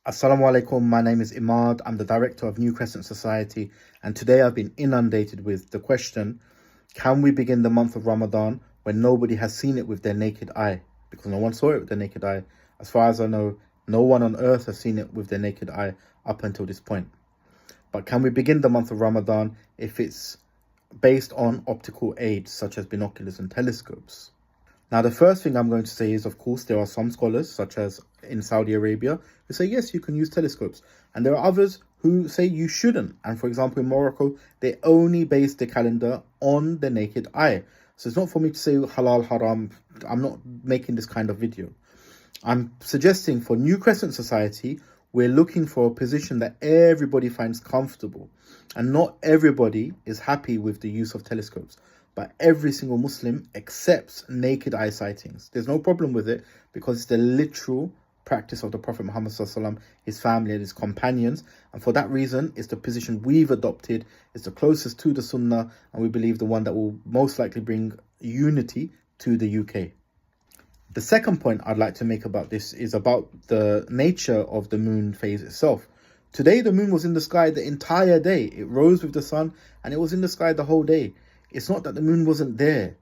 Assalamu alaikum, my name is Imad, I'm the director of New Crescent Society, and today I've been inundated with the question, can we begin the month of Ramadan when nobody has seen it with their naked eye? Because no one saw it with their naked eye. As far as I know, no one on earth has seen it with their naked eye up until this point. But can we begin the month of Ramadan if it's based on optical aids such as binoculars and telescopes? Now, the first thing I'm going to say is, of course, there are some scholars, such as in Saudi Arabia, who say, yes, you can use telescopes. And there are others who say you shouldn't. And for example, in Morocco, they only base the calendar on the naked eye. So it's not for me to say halal, haram. I'm not making this kind of video. I'm suggesting for New Crescent Society, we're looking for a position that everybody finds comfortable. And not everybody is happy with the use of telescopes. But every single Muslim accepts naked eye sightings. There's no problem with it because it's the literal practice of the Prophet Muhammad SAW, his family and his companions. And for that reason, it's the position we've adopted. It's the closest to the Sunnah, and we believe the one that will most likely bring unity to the UK. The second point I'd like to make about this is about the nature of the moon phase itself. Today, the moon was in the sky the entire day. It rose with the sun and it was in the sky the whole day. It's not that the moon wasn't there.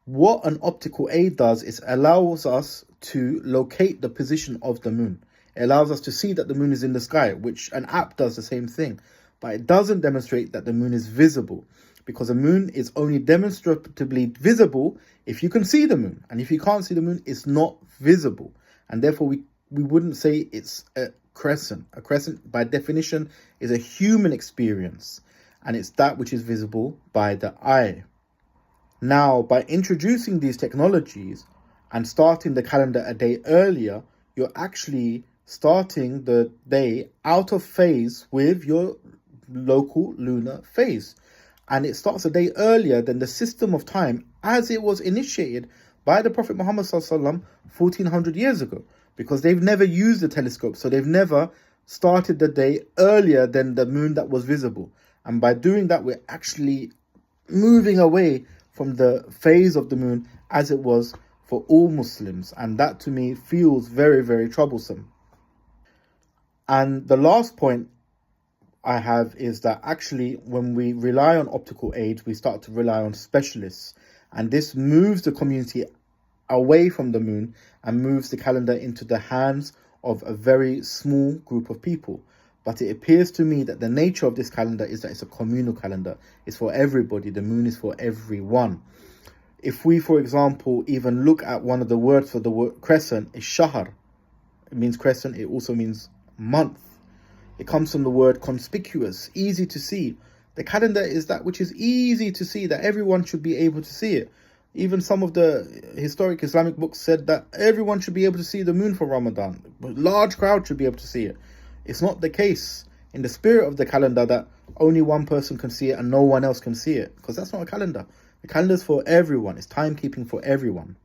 What an optical aid does is allows us to locate the position of the moon. It allows us to see that the moon is in the sky, which an app does the same thing. But it doesn't demonstrate that the moon is visible, because the moon is only demonstratively visible if you can see the moon. And if you can't see the moon, it's not visible. And therefore, we wouldn't say it's a crescent. A crescent, by definition, is a human experience. And it's that which is visible by the eye. Now, by introducing these technologies and starting the calendar a day earlier, you're actually starting the day out of phase with your local lunar phase. And it starts a day earlier than the system of time as it was initiated by the Prophet Muhammad SAW 1400 years ago. Because they've never used a telescope, so they've never started the day earlier than the moon that was visible. And by doing that, we're actually moving away from the phase of the moon as it was for all Muslims. And that to me feels very, very troublesome. And the last point I have is that actually when we rely on optical aids, we start to rely on specialists. And this moves the community away from the moon and moves the calendar into the hands of a very small group of people. But it appears to me that the nature of this calendar is that it's a communal calendar. It's for everybody. The moon is for everyone. If we, for example, even look at one of the words for the word crescent, is shahr. It means crescent. It also means month. It comes from the word conspicuous, easy to see. The calendar is that which is easy to see, that everyone should be able to see it. Even some of the historic Islamic books said that everyone should be able to see the moon for Ramadan. A large crowd should be able to see it. It's not the case in the spirit of the calendar that only one person can see it and no one else can see it, because that's not a calendar. The calendar is for everyone. It's timekeeping for everyone.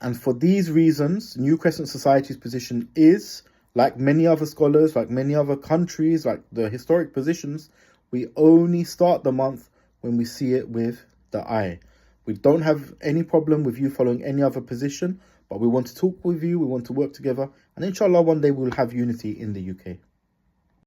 And for these reasons, New Crescent Society's position is, like many other scholars, like many other countries, like the historic positions, we only start the month when we see it with the eye. We don't have any problem with you following any other position, but we want to talk with you, we want to work together, and inshallah one day we'll have unity in the UK.